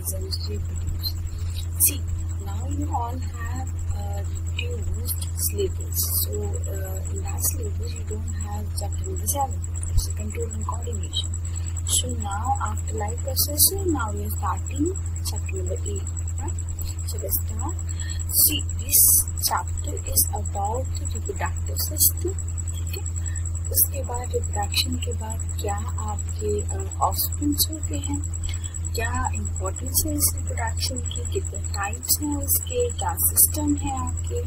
organisms reproduce. See, now you all have reduced syllabus. So in that syllabus you don't have chapter number 7. It's a control and coordination. So now after life processor, now we are starting chapter number 8. Right? So let's start. See, this chapter is about the reproductive system. Okay? उसके बाद reproduction के बाद क्या आपके offsprings होते हैं, क्या importance है इस रिप्रोडक्शन की, कितने टाइप्स हैं उसके, क्या सिस्टम है आपके,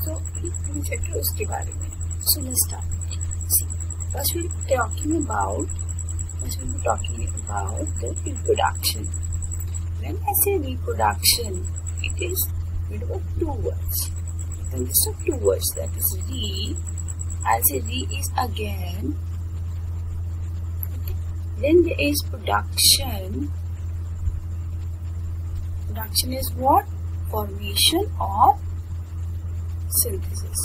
तो ये चैप्टर उसके बारे में. So let's start. First we'll be talking about the reproduction. When I say reproduction, it is made up of two words. It consists of two words, that is re. I'll say re is again. Okay. Then there is production. Production is what? Formation or synthesis.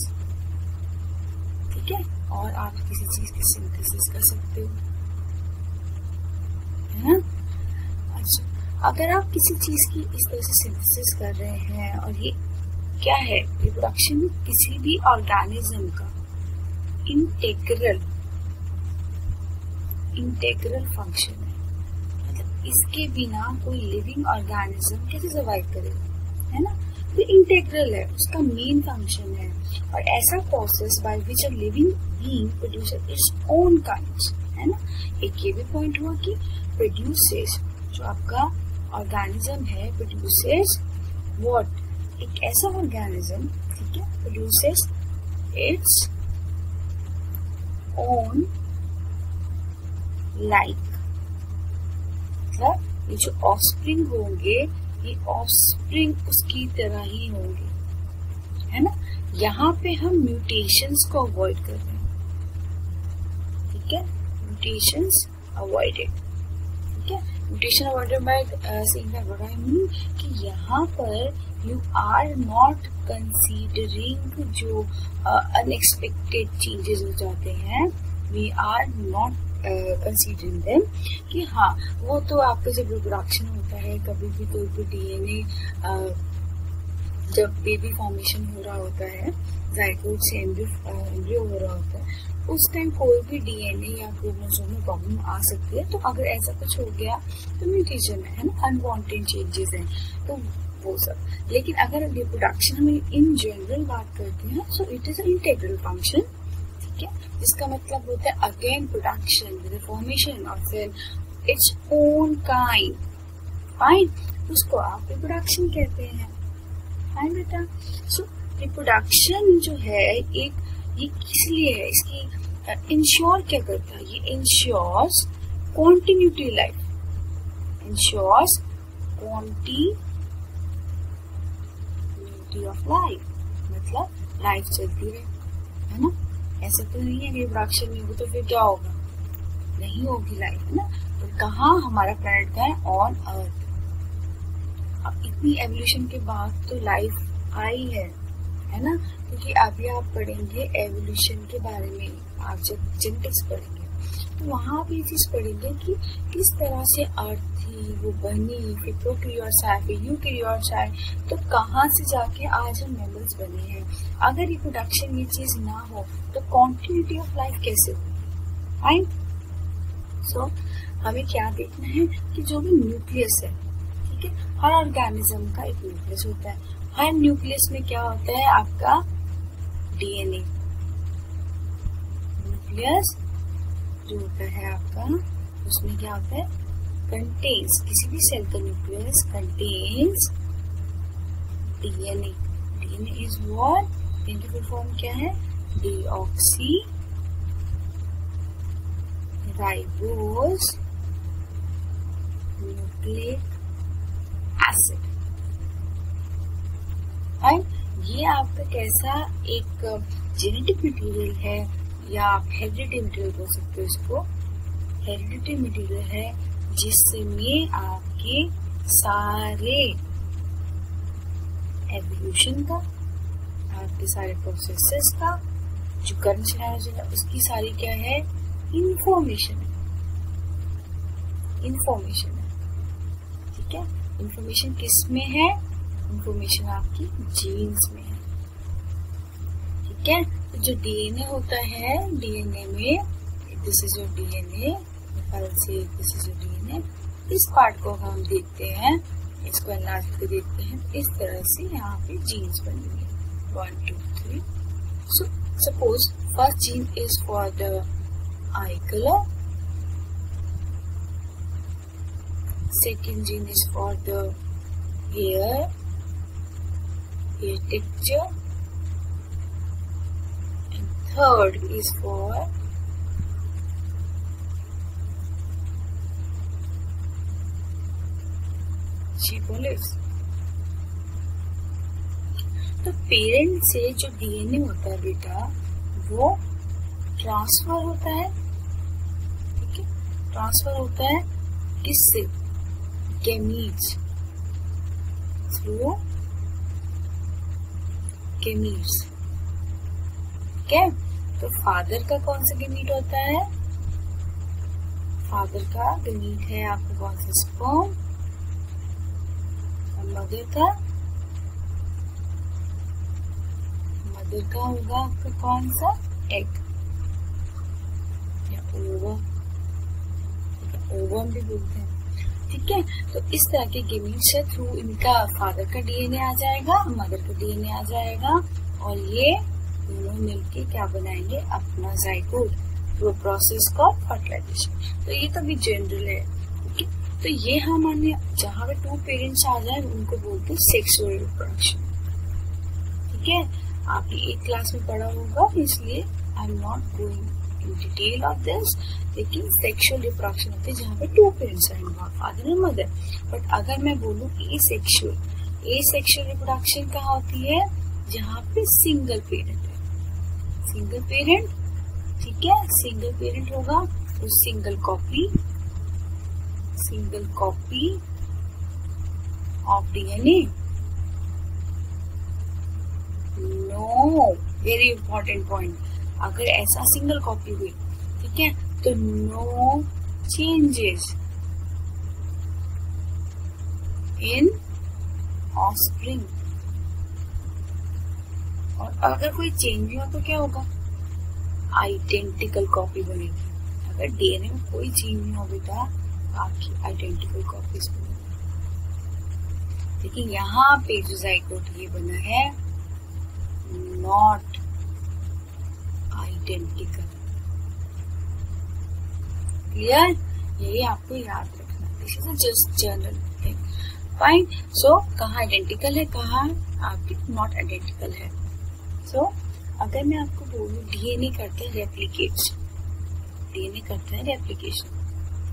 ठीक है, और आप किसी चीज की synthesis कर सकते हो, है ना. अच्छा, अगर आप किसी चीज की इस तरह से सिंथेसिस कर रहे हैं, और ये क्या है, रिप्रोडक्शन किसी भी ऑर्गेनिज्म का इंटेग्रल फंक्शन है. मतलब इसके बिना कोई लिविंग ऑर्गेनिज्म कैसे सर्वाइव करेगा, है ना. तो इंटेग्रल है, उसका मेन फंक्शन है, और ऐसा process by which a living being produces its own kinds, है ना. एक ये भी पॉइंट हुआ कि प्रोड्यूसेस, जो आपका ऑर्गेनिज्म है, प्रोड्यूसेस व्हाट, एक ऐसा ऑर्गेनिज्म, ठीक है, प्रोड्यूसेस इट्स ओन लाइक. मतलब ये जो ऑफस्प्रिंग होंगे, ये ऑफस्प्रिंग उसकी तरह ही होंगे, है ना. यहाँ पे हम म्यूटेशंस को अवॉइड कर रहे हैं, ठीक है, म्यूटेशंस अवॉइडेड. ठीक है, mutation avoided by saying that what I mean कि यहाँ पर यू आर नॉट कंसीडरिंग जो अनएक्सपेक्टेड चेंजेस हो जाते हैं, we are not considering them, कि हाँ वो तो आपका जब रिप्रोडक्शन होता है, कभी भी कोई भी डीएनए जब बेबी फॉर्मेशन हो रहा होता है, जाइगोट से एम्ब्रियो हो रहा होता है, उस टाइम कोई भी डीएनए या क्रोमोसोम में प्रॉब्लम आ सकती है. तो अगर ऐसा कुछ हो गया तो म्यूटेशन है ना, अनवांटेड चेंजेस हैं, तो वो सब. लेकिन अगर रिप्रोडक्शन में इन जनरल बात करते हैं, so it is integral function. ठीक है, जिसका मतलब होता है again production with formation of its own kind. Fine, उसको आप रिप्रोडक्शन कहते हैं. फाइन बेटा. सो रिप्रोडक्शन जो है एक, ये किस लिए है, इसकी इंश्योर क्या करता है, ये ensures continuity life, ensures quantity of life, मतलब लाइफ चलती रहे, है ना. ऐसा तो नहीं है रिप्रोडक्शन में हो तो फिर क्या होगा, नहीं होगी लाइफ, है ना. तो कहाँ हमारा प्लैनेट का है, ऑन अर्थ. अब इतनी एवोल्यूशन के बाद तो लाइफ आई है ना, क्योंकि अभी आप पढ़ेंगे एवोल्यूशन के बारे में, आप जब जेनेटिक्स पढ़ेंगे तो वहाँ भी ये चीज पढ़ेंगे कि किस तरह से अर्थ थी, वो बनी, फिर प्रोकैरियोट्स आए, फिर यूकैरियोट्स आए, तो कहाँ से जाके आज हम मैमल्स बने हैं. अगर रिप्रोडक्शन ये चीज ना हो तो कॉन्टिन्यूटी ऑफ लाइफ कैसे हो. राइट. सो हमें क्या देखना है कि जो भी न्यूक्लियस है, ठीक है, हर ऑर्गेनिज्म का एक न्यूक्लियस होता है. हर न्यूक्लियस में क्या होता है, आपका डीएनए. न्यूक्लियस जो होता है आपका, उसमें क्या होता है, कंटेन्स, किसी भी सेल का nucleus contains DNA. DNA is what, इनकी फॉर्म क्या है, डीऑक्सी राइबोस न्यूक्लिक एसिड. ये आपका कैसा एक जेनेटिक मटेरियल है, या आप हेरिडिटी मटेरियल बोल सकते हो इसको. हेरिडिटी मटेरियल है जिसमें आपके सारे एवोल्यूशन का, आपके सारे प्रोसेसेस का, जो करंट सिनेरियो है उसकी सारी क्या है, इंफॉर्मेशन है. ठीक है, इंफॉर्मेशन किस में है? इंफॉर्मेशन आपकी जीन्स में है, ठीक है। तो जो डीएनए होता है, डीएनए में this is your DNA, this is your DNA. इस पार्ट को हम देखते हैं, इसको एनलार्ज करके देखते हैं। इस तरह से यहाँ पे जीन्स बनी है 1 2 3। So suppose first gene is for the I colour, second gene is for the hair texture, and third is for shape of lips. तो पेरेंट से जो डीएनए होता है बेटा, वो ट्रांसफर होता है, ठीक है। ट्रांसफर होता है किससे? gametes, through gametes, ठीक है। तो फादर का कौन सा गेमीट होता है? फादर का गेमीट है आपका कौन सा? स्पर्म। और मदर का होगा आपका कौन सा? एग या ओवम, ओवम भी बोलते हैं, ठीक है। तो इस तरह के गेमीट्स है, थ्रू इनका फादर का डीएनए आ जाएगा, मदर का डीएनए आ जाएगा, और ये दोनों मिलके क्या बनाएंगे? अपना zygote, through process called fertilisation. तो ये तो भी जनरल है, ठीक है। तो ये हमारे जहाँ पे 2 पेरेंट्स आ जाए उनको बोलते हैं सेक्सुअल रिप्रोडक्शन, ठीक है। आपने 1 क्लास में पढ़ा होगा, इसलिए आई am not going in detail of this. लेकिन सेक्सुअल रिप्रोडक्शन होते हैं जहाँ पे 2 पेरेंट्स हैं, फादर एंड मदर। बट अगर मैं बोलूँ एसेक्सुअल रिप्रोडक्शन कहाँ होती है? जहाँ पे सिंगल पेरेंट है, सिंगल पेरेंट, ठीक है। सिंगल पेरेंट होगा तो single copy of DNA. No, very important point, अगर ऐसा सिंगल कॉपी हुई, ठीक है, तो नो चेंजेस इन ऑफस्प्रिंग। और अगर कोई चेंज भी हो तो क्या होगा? आइडेंटिकल कॉपी बनेगी। अगर डीएनए में कोई चेंज नहीं हो बेटा, आपकी आइडेंटिकल कॉपीज बनेगी। लेकिन यहाँ पे जो जाइगोट ये बना है, नॉट आइडेंटिकल। क्लियर? यही आपको याद रखना, this is just general thing, fine. So कहाँ आइडेंटिकल है, कहाँ आपकी नॉट आइडेंटिकल है। सो अगर मैं आपको बोलूं डीएनए करता है रेप्लिकेट्स, डीएनए करता है रेप्लिकेशन,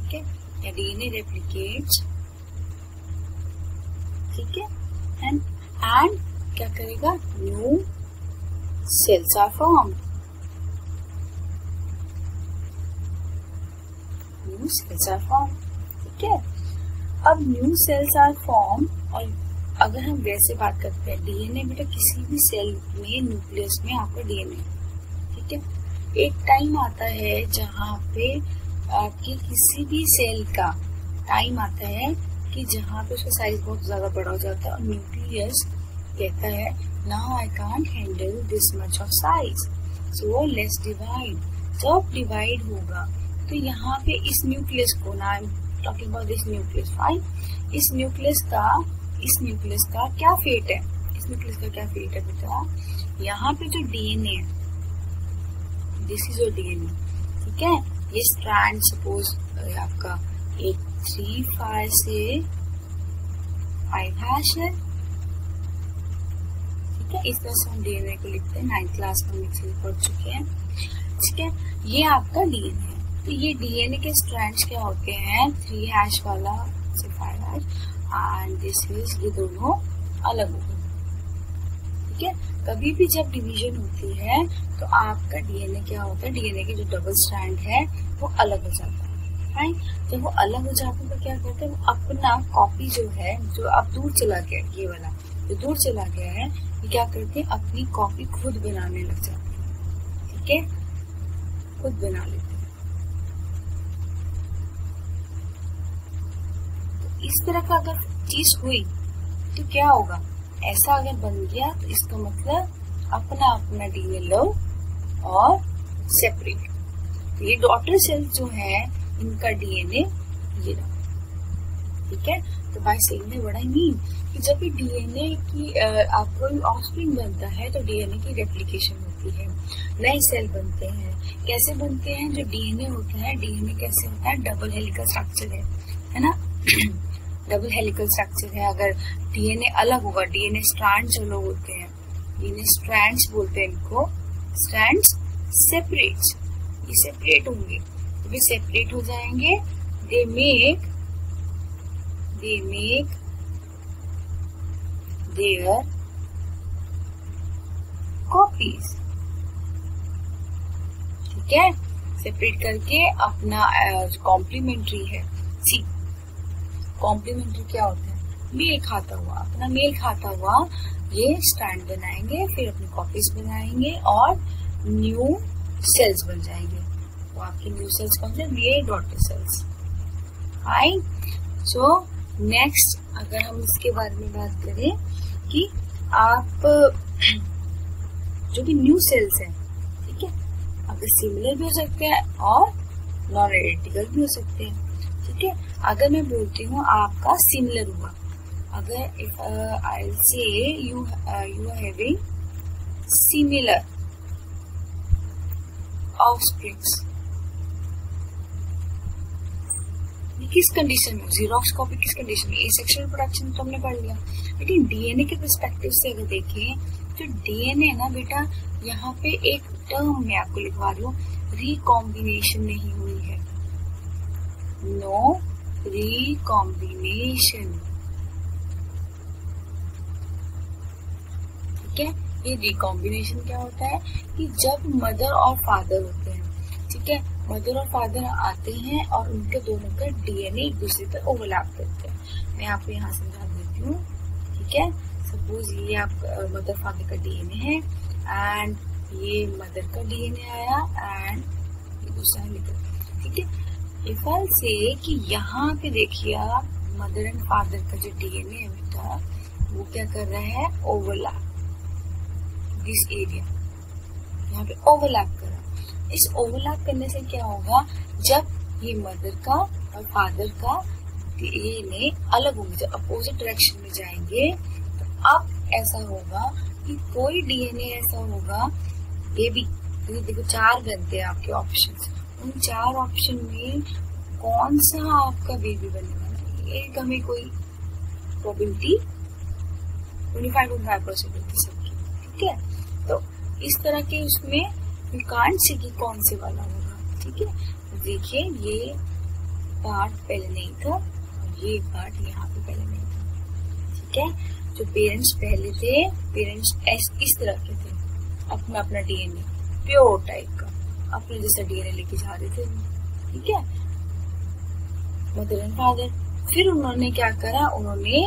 ठीक है, या डीएनए रेप्लिकेट्स, ठीक है, एंड क्या करेगा? New cells are form, new cells are form, ठीक है। अब न्यू सेल्स आर फॉर्म, और अगर हम वैसे बात करते हैं डीएनए बेटा, किसी भी सेल में न्यूक्लियस में आपका डीएनए, ठीक है। एक टाइम आता है जहाँ पे आपके किसी भी सेल का टाइम आता है कि जहाँ पे उसका साइज बहुत ज्यादा बड़ा हो जाता है और न्यूक्लियस कहता है now I can't handle this much of size, so let's divide. जब डिवाइड होगा तो यहाँ पे इस न्यूक्लियस को, ना I am talking about this nucleus, fine, इस न्यूक्लियस का क्या फेट है? इस न्यूक्लियस का क्या फेट है बेटा? यहाँ पे जो डीएनए है, दिस इज योर डीएनए, ठीक है। ये स्ट्रैंड सपोज आपका एक 3 से 5 हैश है, ठीक है। इस तरह से हम डीएनए को लिखते हैं, 9th क्लास में हम पढ़ चुके हैं, ठीक है। ये आपका डीएनए है। तो ये डीएनए के स्ट्रैंड्स क्या होते हैं? 3 हैश वाला से 5 हैश, एंड दिस इज, ये दोनों अलग हो गए, ठीक है। कभी भी जब डिवीजन होती है तो आपका डीएनए क्या होता है? डीएनए के जो डबल स्ट्रैंड है वो अलग हो जाता है, राइट। जब वो अलग हो जाता है तो क्या करते हैं? वो अपना कॉपी जो है, जो अब दूर चला गया, ये वाला जो दूर चला गया है, ये क्या करते हैं? अपनी कॉपी खुद बनाने लग जाते हैं, ठीक है, खुद बना लेते हैं। इस तरह का अगर चीज हुई तो क्या होगा, ऐसा अगर बन गया तो इसका मतलब अपना अपना डीएनए लो और सेपरेट। तो ये डॉटर सेल्स जो है इनका डीएनए ये रहा, ठीक है। तो by saying that what I mean कि जब भी डीएनए की आपको ऑफस्प्रिंग बनता है तो डीएनए की रेप्लिकेशन होती है, नए सेल बनते हैं। कैसे बनते हैं, जो डीएनए होता है, डीएनए कैसे होता है, डबल हेलिकल स्ट्रक्चर है ना डबल हेलिकल स्ट्रक्चर है। अगर डीएनए अलग होगा, डीएनए स्ट्रैंड्स अलग होते हैं, डीएनए स्ट्रैंड्स बोलते हैं इनको, स्ट्रैंड्स सेपरेट, ये सेपरेट होंगे, तो वे सेपरेट हो जाएंगे। दे मेक देयर कॉपीज, ठीक है। सेपरेट करके अपना कॉम्प्लीमेंट्री है, सी कॉम्प्लीमेंट्री क्या होता है, मेल खाता हुआ, अपना मेल खाता हुआ ये स्ट्रैंड बनाएंगे, फिर अपनी कॉपीज बनाएंगे और न्यू सेल्स बन जाएंगे। वो आपके न्यू सेल्स कौन से, ये daughter cells. Fine. So next अगर हम इसके बारे में बात करें कि आप जो भी न्यू सेल्स है, ठीक है, अगर सिमिलर भी हो सकते हैं और नॉन आइडेंटिकल भी हो सकते हैं, ठीक है। अगर मैं बोलती हूँ आपका सिमिलर हुआ, अगर if I say you are having similar offsprings, किस कंडीशन में, जीरोक्स कॉपी किस कंडीशन में, एसेक्सुअल रिप्रोडक्शन तो हमने पढ़ लिया। लेकिन डीएनए के पर्सपेक्टिव से अगर देखें तो डीएनए ना बेटा, यहाँ पे एक टर्म मैं आपको लिखवा रही हूँ, रिकॉम्बिनेशन नहीं हुई है, नो रिकॉम्बिनेशन, ठीक है। ये रिकॉम्बिनेशन क्या होता है कि जब मदर और फादर होते हैं, ठीक है, मदर और फादर आते हैं और उनके दोनों का डीएनए एक दूसरे पर ओवरलैप करते हैं। मैं आपको यहाँ समझा देती हूँ, ठीक है। सपोज ये आप मदर फादर का डीएनए है एंड ये मदर का डीएनए आया एंड ये दूसरा निकल, ठीक है। इफ आई से कि यहाँ पे देखिए आप मदर एंड फादर का जो डीएनए है बेटा, वो क्या कर रहा है, ओवरलैप दिस एरिया, यहाँ पे ओवरलैप कर रहा है। इस ओवरलैप करने से क्या होगा, जब ये मदर का और फादर का डीएनए अलग होंगे, जब अपोजिट डायरेक्शन में जाएंगे, तो अब ऐसा होगा कि कोई डीएनए ऐसा होगा, बेबी, देखो 4 बनते हैं आपके ऑप्शंस, उन 4 ऑप्शन में कौन सा आपका बेबी बनने वाला है, ये हमें कोई प्रोबेबिलिटी 25.5% होती सबकी, ठीक है। तो इस तरह के उसमें यू कांट सी कि कौन से वाला होगा, ठीक है। देखिए ये पार्ट पहले नहीं था और ये पार्ट यहाँ पे पहले नहीं था, ठीक है। जो पेरेंट्स पहले थे, पेरेंट्स इस तरह के थे, अपना अपना डीएनए प्योर टाइप का, अपने जैसा डीएनए लेके जा रहे थे, ठीक है, मदर एंड फादर। फिर उन्होंने क्या करा, उन्होंने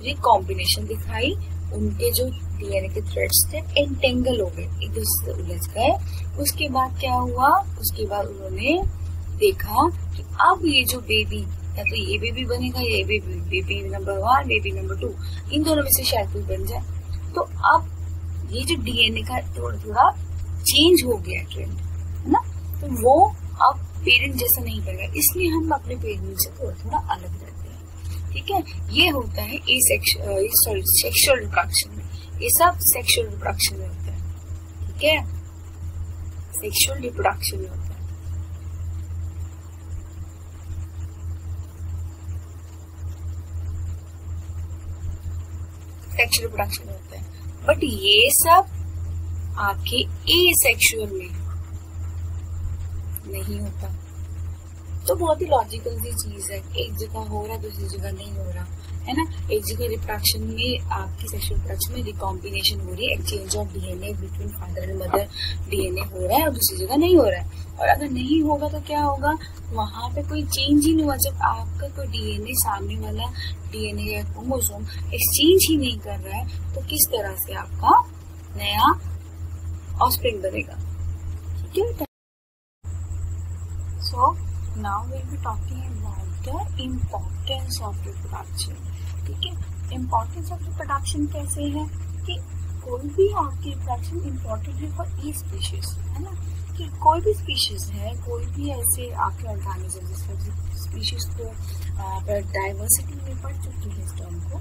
रिकॉम्बिनेशन दिखाई, उनके जो डीएनए के थ्रेड्स थे एंटेंगल हो गए, एक दूसरे से उलझ गए। उसके बाद क्या हुआ, उसके बाद उन्होंने देखा कि अब ये जो बेबी, या तो ये बेबी बनेगा, ये बेबी नंबर 1, बेबी नंबर 2, इन दोनों में से शायद कोई बन जाए। तो अब ये जो डीएनए का थोड़ा थोड़ा चेंज हो गया ट्रेंड, है ना, तो वो अब पेरेंट जैसा नहीं बनेगा, इसलिए हम अपने पेरेंट से थोड़ा थोड़ा अलग रहते हैं, ठीक है। ये होता है सेक्सुअल रिप्रोडक्शन में, ये सब सेक्सुअल रिप्रोडक्शन में होता है, ठीक है, सेक्सुअल रिप्रोडक्शन में होता है। सेक्सुअल रिप्रोडक्शन में होता है, बट ये सब आपके एसेक्सुअल में नहीं होता। तो बहुत ही लॉजिकल सी चीज है, एक जगह हो रहा है दूसरी जगह नहीं हो रहा, है ना। एक जगह रिप्रोडक्शन में, आपकी सेक्सुअल रिप्रोडक्शन में रिकॉम्बिनेशन हो रही है, exchange of DNA between father and mother DNA हो रहा है, और दूसरी जगह नहीं हो रहा है। और अगर नहीं होगा तो क्या होगा, वहां पे कोई चेंज ही नहीं हुआ। जब आपका कोई डीएनए सामने वाला डीएनए या क्रोमोसोम एक्सचेंज ही नहीं कर रहा है, तो किस तरह से आपका नया ऑफस्प्रिंग बनेगा, ठीक है। So now we'll be talking about the importance of reproduction. ठीक है। इम्पोर्टेंस ऑफ रिप्रोडक्शन कैसे है कि कोई भी आपकी रिप्रोडक्शन इम्पोर्टेंट है फॉर ई स्पीशीज, है ना, कि कोई भी स्पीशीज है, कोई भी ऐसे आपके ऑर्गेनिज्म जिस स्पीशीज को डाइवर्सिटी में पढ़ चुकी है इस टर्म को,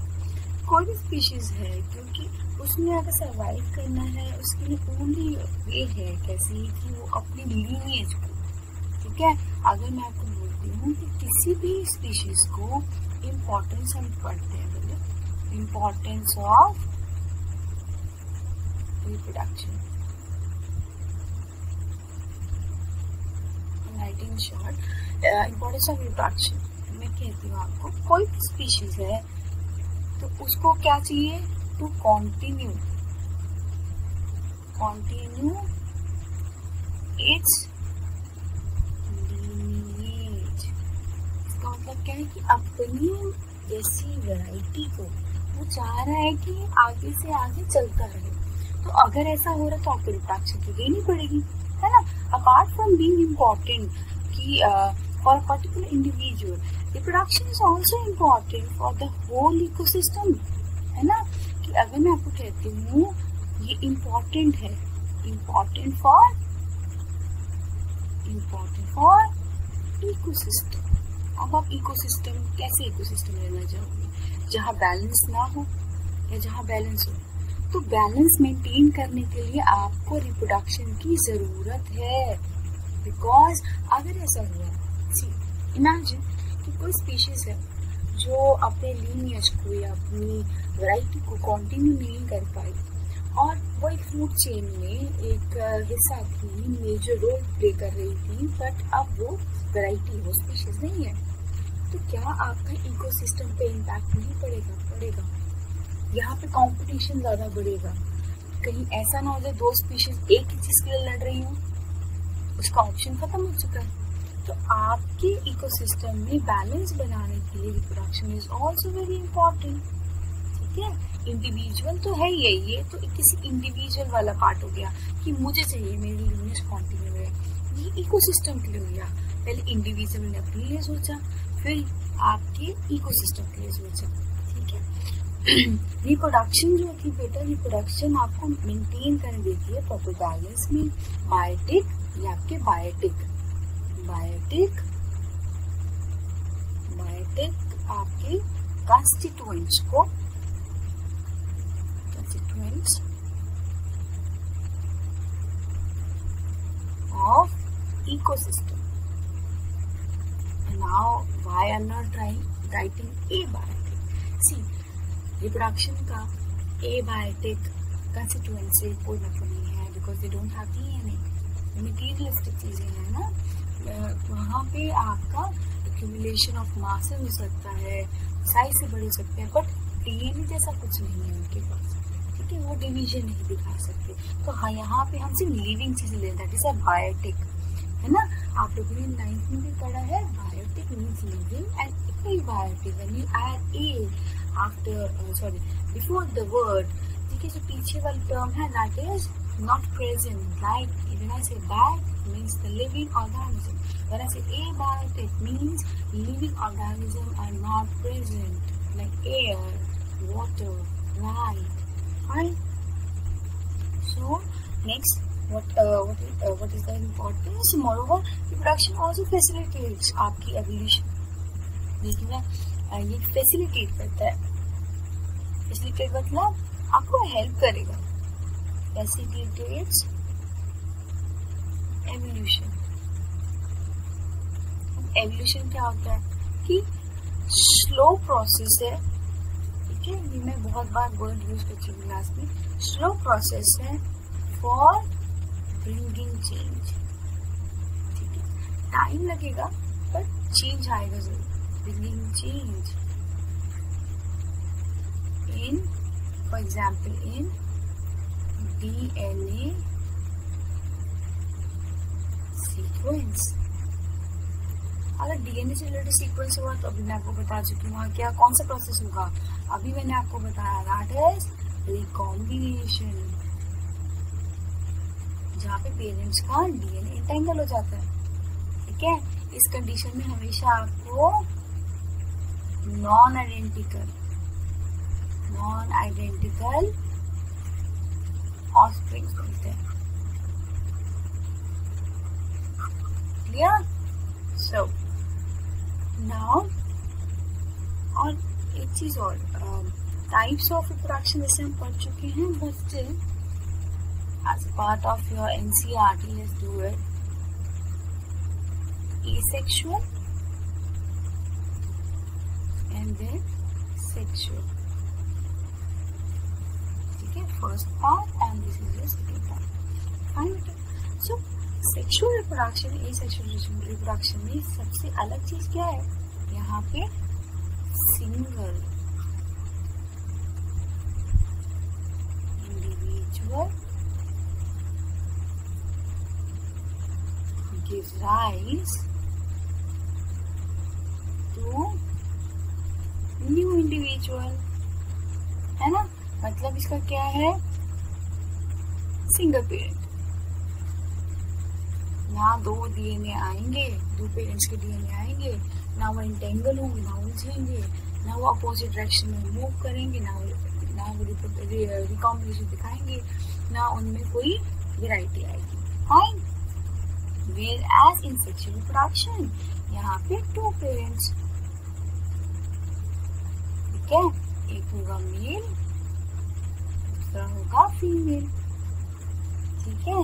कोई भी स्पीशीज है क्योंकि उसने अगर सर्वाइव करना है उसके लिए ओनली वे है कैसी कि वो अपनी लीनिएज को, ठीक है। अगर मैं आपको बोलती हूँ कि किसी भी स्पीशीज को इम्पोर्टेंस हम पढ़ते हैं, बोले importance of reproduction, writing short importance of reproduction, मैं कहती हूँ आपको कोई भी स्पीशीज है तो उसको क्या चाहिए, टू कंटिन्यू इट्स लीनिएज। इसका मतलब क्या है कि अपनी जैसी वैरायटी को वो चाह रहा है कि आगे से आगे चलता रहे। तो अगर ऐसा हो रहा है तो आपको रिप्रोडक्शन तो देनी पड़ेगी, है ना। अपार्ट फ्रॉम बीइंग इम्पोर्टेंट कि for a particular individual, reproduction is also important for the whole ecosystem, है ना। कि अगर मैं आपको कहती हूँ ये इम्पोर्टेंट है, इम्पोर्टेंट फॉर इकोसिस्टम। अब आप इकोसिस्टम कैसे इकोसिस्टम लेना चाहोगे, जहाँ बैलेंस ना हो या जहाँ बैलेंस हो। तो बैलेंस मेंटेन करने के लिए आपको रिप्रोडक्शन की जरूरत है, बिकॉज अगर ऐसा हुआ, सी इमेजिन कि कोई स्पीशीज है जो अपने लीनिएज को या अपनी वैरायटी को कंटिन्यू नहीं कर पाई और वो एक फूड चेन में एक हिस्सा थी, मेजर रोल प्ले कर रही थी, बट अब वो वैरायटी, वो स्पीशीज नहीं है, तो क्या आपका इकोसिस्टम पे इम्पैक्ट नहीं पड़ेगा? पड़ेगा। यहाँ पे कंपटीशन ज्यादा बढ़ेगा। कहीं ऐसा ना हो जाए दो स्पीशीज एक ही चीज के लिए लड़ रही हो, उसका ऑप्शन खत्म हो चुका है। तो आपके इकोसिस्टम में बैलेंस बनाने के लिए reproduction is also very important, ठीक है। इंडिविजुअल तो है ये तो किसी इंडिविजुअल वाला पार्ट हो गया कि मुझे चाहिए मेरी लीनिएज कंटिन्यू है, ये इकोसिस्टम के लिए हो गया। पहले इंडिविजुअल ने अपने लिए सोचा, फिर आपके इकोसिस्टम के लिए सोचा, ठीक है। रिप्रोडक्शन जो थी बेटा, रिप्रोडक्शन आपको मेंटेन करने देती है प्रॉपर बैलेंस में, बायोटिक या आपके बायोटिक आपके constituents of ecosystem. Now why I am not writing abiotic, see reproduction का एबायोटिक कंस्टिट्यूएंट से कोई मतलब नहीं है, because they don't have DNA, materialistic चीजें हैं ना। वहाँ पे आपका एक्यूमुलेशन ऑफ मास हो सकता है, साइज से बड़े हो सकते हैं, बट डीएनए जैसा कुछ नहीं है उनके पास, ठीक है। वो डिवीजन नहीं दिखा सकते। तो हाँ, यहाँ पे हम सिर्फ लिविंग चीजें लेते हैं, दैट इज अ बायोटिक, है ना। आप लोगों ने 9th में भी पढ़ा है, biotic means living and abiotic when you add a after before the word, ठीक है। जो पीछे वाली टर्म है that is not present, like when I say bat means the living organism, when I say abiotic means living organism are not present, like air, water, light, right? So next, what is the importance? Moreover, reproduction also facilitates आपकी evolution, देखिए ना, ये facilitate करता है। facilitate मतलब आपको help करेगा, facilitates evolution। Evolution क्या होता है कि स्लो प्रोसेस है, ठीक है। ये मैं बहुत बार वर्ड यूज कर चुकी हूँ क्लास में, स्लो प्रोसेस है फॉर ब्रिंगिंग चेंज, ठीक है। टाइम लगेगा पर चेंज आएगा जरूर, bringing change in, for example in DNA sequence. अगर डीएनए से रिलेटेड सीक्वेंस हुआ तो अभी मैं आपको बता चुकी हूँ क्या कौन सा प्रोसेस होगा, अभी मैंने आपको बताया दैट इज रिकॉम्बिनेशन, जहाँ पे पेरेंट्स का डीएनए इंटेंगल हो जाता है, ठीक है। इस कंडीशन में हमेशा आपको non identical non identical offsprings बनते हैं। क्लियर? सो नाउ और एक चीज और, टाइप्स ऑफ रिप्रोडक्शन जैसे हम पढ़ चुके हैं, but still as a part of your NCERT, let's do it. Asexual and then sexual. Okay, first part and this is the second part. Fine. So sexual reproduction, asexual reproduction में सबसे अलग चीज क्या है? यहाँ पे single individual gives rise to new individual, है ना? मतलब इसका क्या है? सिंगल पेरेंट, ना दो डीएनए आएंगे, दो पेरेंट्स के डीएनए आएंगे, ना वो इंटेंगल होंगे, ना उलझेंगे, ना वो अपोजिट डायरेक्शन में मूव करेंगे, ना वो रिकॉम्बिनेशन दिखाएंगे, ना उनमें कोई वैरायटी आएगी। Fine. Whereas in sexual reproduction यहाँ पे टू पेरेंट्स, ठीक है, एक होगा मेल, दूसरा होगा फीमेल, ठीक है,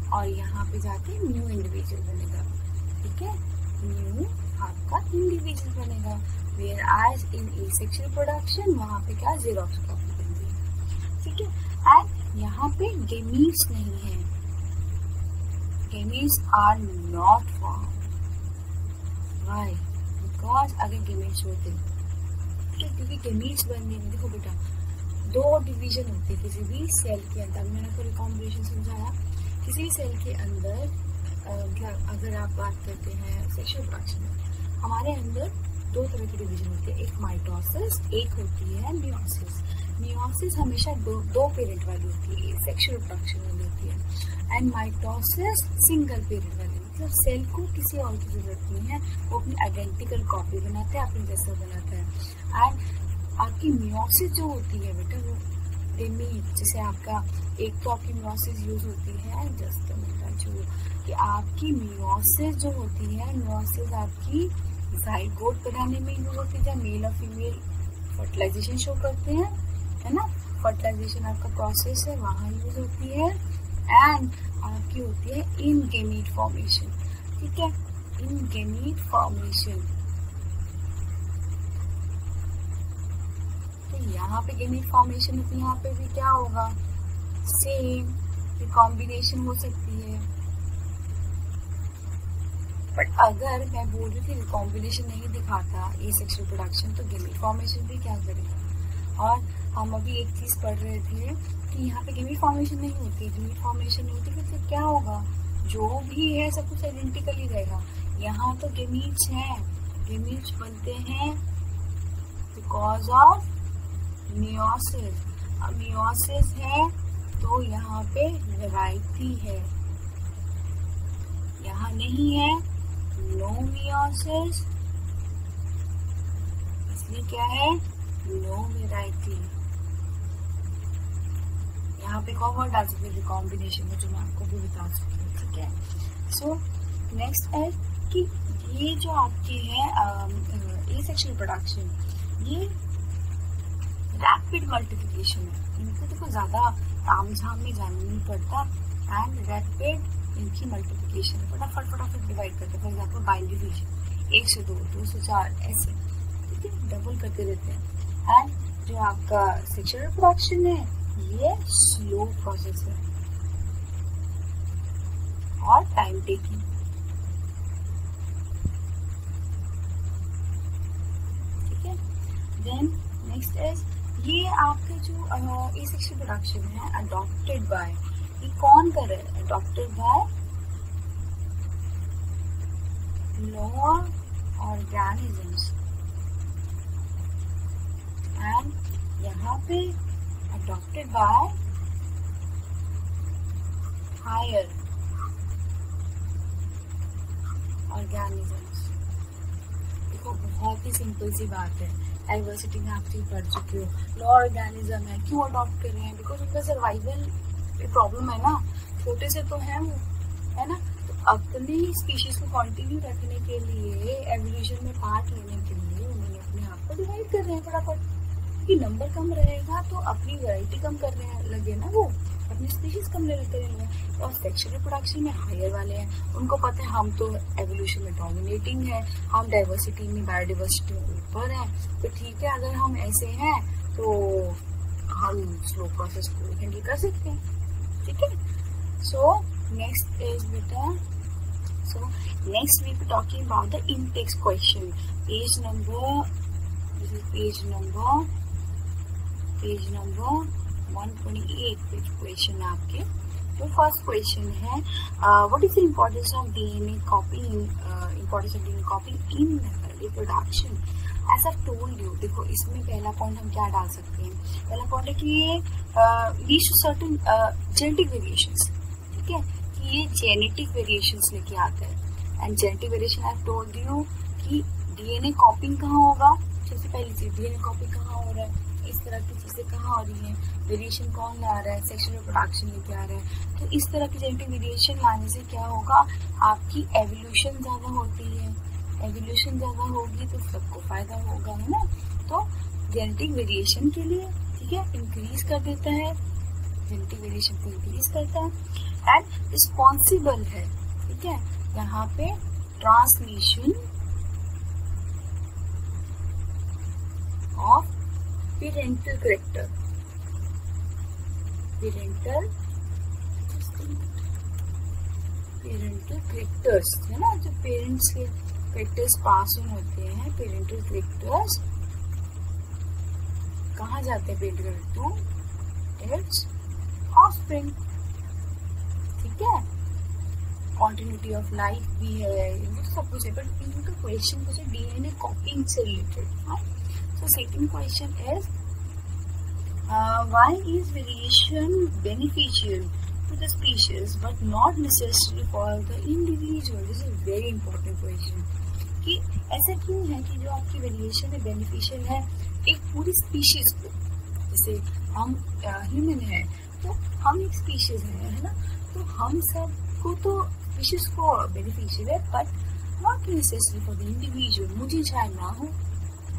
और यहाँ पे जाके न्यू इंडिविजुअल बनेगा, ठीक है, न्यू आपका इंडिविजुअल बनेगा। Whereas in asexual reproduction वहाँ पे क्या जेरोक्स कॉपी बनती है, ठीक है। एंड यहाँ पे गेमीट्स नहीं है, gametes are not formed. Why? Because अगर gametes होते, क्योंकि gametes बनने में देखो बेटा दो डिवीजन होते हैं किसी भी सेल के अंदर। मैंने आपको रिकॉम्बिनेशन समझाया, किसी भी सेल के अंदर अगर आप बात करते हैं सेक्सुअल रिप्रोडक्शन में, हमारे अंदर दो तरह की डिवीजन होती है, एक माइटोसिस, एक होती है मियोसिस। मियोसिस हमेशा दो पेरेंट वाली होती है, सेक्सुअल रिप्रोडक्शन वाली होती है, एंड माइटोसिस सिंगल पेरेंट वाली, मतलब सेल को किसी और की जरूरत नहीं है, वो अपनी आइडेंटिकल कॉपी बनाता है, अपनी जैसा बनाता है। एंड आपकी मियोसिस जो होती है बेटा वो गेमीट, जैसे आपका एक तो आपकी मियोसिस यूज होती है जस्ट जो कि आपकी मियोसिस जो होती है, मियोसिस आपकी जाइगोट बनाने में यूज होती है, जहाँ मेल और फीमेल फर्टिलाइजेशन शो करते हैं, है ना, फर्टिलाइजेशन आपका प्रोसेस है वहाँ यूज होती है। एंड आपकी होती है इन गेमीट फॉर्मेशन, ठीक है, इन गेमीट फॉर्मेशन। तो यहाँ पे गेमीट फॉर्मेशन है, तो यहाँ पे भी क्या होगा, सेम रिकॉम्बिनेशन हो सकती है। बट अगर मैं बोल रही थी रिकॉम्बिनेशन नहीं दिखाता एसेक्सुअल रिप्रोडक्शन, तो गेमीट फॉर्मेशन भी क्या करेगा। और हम अभी एक चीज पढ़ रहे थे कि यहाँ पे गेमीट फॉर्मेशन नहीं होती, गेमीट फॉर्मेशन नहीं होती, फिर क्या होगा, जो भी है सब कुछ आइडेंटिकल ही रहेगा। यहाँ तो गेमीट्स हैं, गेमीट्स बनते हैं बिकॉज ऑफ मियोसिस। अब मियोसिस है तो यहाँ पे वैरायटी है, यहाँ नहीं है नो मियोसिस, इसलिए क्या है, नो वैरायटी। यहाँ पे कौन वर्ड डाल सकते हैं कॉम्बिनेशन में, जो मैं आपको भी बता सकती हूँ, ठीक है। सो नेक्स्ट है कि ये जो आपके हैं एसेक्सुअल रिप्रोडक्शन, ये रैपिड मल्टीप्लिकेशन है, इनको देखो ज्यादा तामझाम में जाना नहीं पड़ता, एंड रैपिड इनकी मल्टीप्लिकेशन फटाफट डिवाइड करते हैं। फॉर एग्जाम्पल बाइनरी डिवीजन 1 से 2, 2 से 4 ऐसे, ठीक है, डबल करते रहते हैं। एंड जो आपका सेक्सुअल रिप्रोडक्शन है ये स्लो प्रोसेस है और टाइम टेकिंग, ठीक है। देन नेक्स्ट इज ये आपके जो एसेक्सुअल रिप्रोडक्शन है अडॉप्टेड बाय, ये कौन कर रहा है, adopted by lower organisms, and यहाँ पे adopted by higher organisms, देखो बहुत ही सिंपल सी बात है, डाइवर्सिटी में आप पढ़ चुके हो, लॉ ऑर्गेनिज्म है, क्यों अडॉप्ट कर रहे हैं? बिकॉज उनका सर्वाइवल प्रॉब्लम है ना, छोटे से तो है वो, है ना। तो अपनी स्पीशीज को कंटिन्यू रखने के लिए, एवोल्यूशन में पार्ट लेने के लिए उन्होंने अपने आप को डिवाइड कर रहे हैं फटाफट, कि नंबर कम रहेगा तो अपनी वैरायटी कम करने लगे ना, वो अपनी स्पीशीज कम करेंगे। और सेक्सुअल रिप्रोडक्शन में हायर वाले हैं, उनको पता है हम तो एवोल्यूशन में डोमिनेटिंग है, हम डाइवर्सिटी में, बायोडाइवर्सिटी में ऊपर है, तो ठीक है अगर हम ऐसे हैं तो हम स्लो प्रोसेस को हैंडल कर सकते हैं, ठीक है। सो नेक्स्ट इज बेटा, so next we be talking about the in-text question, page number 128 पे क्वेश्चन है आपके। तो फर्स्ट क्वेश्चन है, what is the importance of DNA copying, importance of DNA copying in reproduction? As I told you, देखो इसमें पहला point हम क्या डाल सकते हैं, पहला पॉइंट है कि ये leads to certain genetic variations, ठीक है, कि ये जेनेटिक वेरिएशंस लेके आता है। And genetic variation I told you कि डीएनए कॉपिंग कहाँ होगा, सबसे पहली चीज डीएनए कॉपी कहाँ हो रहा है, इस तरह की चीजें कहाँ हो रही हैं, वेरिएशन कौन ला रहा है, सेक्सुअल रिप्रोडक्शन लेके आ रहा है। तो इस तरह की जेनेटिक वेरिएशन लाने से क्या होगा, आपकी एवोल्यूशन ज्यादा होती है, एवोल्यूशन ज्यादा होगी तो सबको फायदा होगा, है ना। तो जेनेटिक वेरिएशन के लिए, ठीक है, इंक्रीज कर देता है, जेनेटिक वेरिएशन को इंक्रीज करता है एंड रिस्पॉन्सिबल है, ठीक है, यहाँ पे transmission of parental character, parental characters, है ना, जो पेरेंट्स के कैरेक्टर्स पास ऑन होते हैं, पेरेंटल कैरेक्टर्स कहाँ जाते हैं, पेरेंटल टू इट्स ऑफस्प्रिंग, ठीक है। कॉन्टिन्यूटी ऑफ लाइफ भी है, सब कुछ है, बट इनका क्वेश्चन कुछ है डीएनए कॉपिंग से related. So second question is, why is variation beneficial to the species but not necessary for the individual? This is a very important question. कि ऐसा क्यों है कि जो आपकी वेरिएशन है बेनिफिशियल है एक पूरी स्पीशीज को, जैसे हम ह्यूमन है तो हम एक स्पीशीज है ना, तो हम सब को तो स्पीशीज को बेनिफिशियल है but not necessary for the individual, मुझे चाहे ना हो,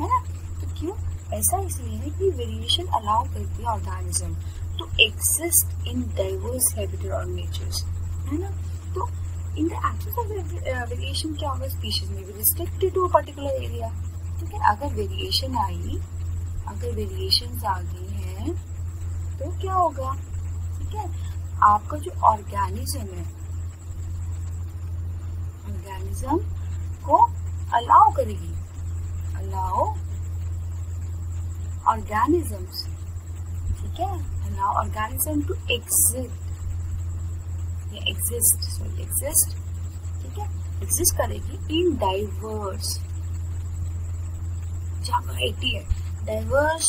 है ना। तो क्यों ऐसा, इसलिए है कि वेरिएशन अलाउ करती है organism to exist in diverse habitat और नेचर्स, है ना। तो in the absence of variation क्या होगा, स्पीशीज में be restricted to a particular area, ठीक है। अगर वेरिएशन आई, अगर वेरिएशंस आ गई हैं तो क्या होगा, ठीक है, आपका जो ऑर्गेनिज्म है, ऑर्गेनिज्म को अलाउ करेगी, अलाउ organisms, ठीक है, allow organism to exist, ठीक है, exist करेगी in diverse, जहाँ वैरायटी है, diverse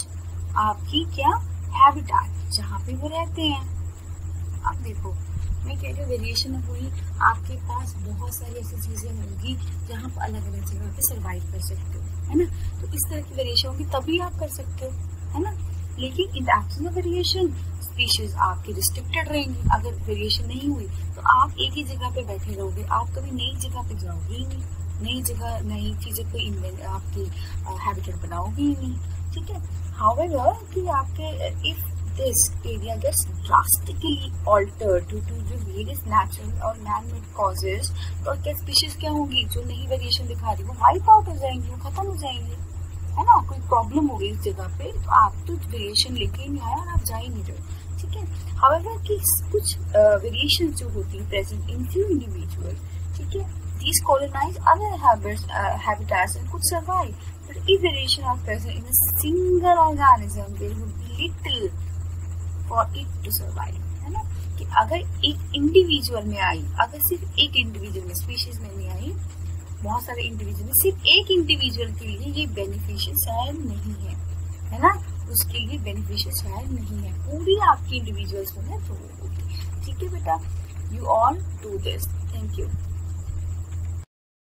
आपकी क्या हैबिटेट, जहाँ पे वो रहते हैं। अब देखो मैं कह रही हूँ वेरिएशन हुई, आपके पास बहुत सारी ऐसी चीजें होंगी जहाँ पर अलग अलग जगह पे सर्वाइव कर सकते हो, है ना। तो इस तरह की वेरिएशन होगी तभी आप कर सकते हो, है ना। लेकिन इन the absence of variation species आपकी रिस्ट्रिक्टेड रहेंगी। अगर वेरिएशन नहीं हुई तो आप एक ही जगह पे बैठे रहोगे, आप कभी नई जगह पे जाओगे ही नहीं, नई जगह नई चीजें को आपकी हैबिटेट बनाओगे ही नहीं, ठीक है। हाउएवर कि आपके if this area gets drastically altered due to the various natural और man-made causes, तो क्या स्पीशीज क्या होंगी जो नई वेरिएशन दिखा रही, वो वाइप आउट हो जाएंगी, वो खत्म हो जाएंगी, है ना। कोई प्रॉब्लम हो गई इस जगह पे तो आप तो वेरिएशन लेके ही नहीं आया और आप जा ही नहीं रहे, ठीक है। हाउएवर कि कुछ वेरिएशन जो होती है प्रेजेंट इन फ्यू इंडिविजुअल, ठीक है, these colonize other habitats and could survive, but if variation are present in a single organism there would be little for it to survive, है ना। कि अगर एक इंडिविजुअल में आई, अगर सिर्फ एक इंडिविजुअल में, स्पीशीज में नहीं आई, बहुत सारे इंडिविजुअल में, सिर्फ एक इंडिविजुअल के लिए ये बेनिफिशियल शायद नहीं है ना, उसके लिए बेनिफिशियल शायद नहीं है, पूरी आपकी इंडिविजुअल्स में है तो, ठीक है बेटा, you all do this, thank you.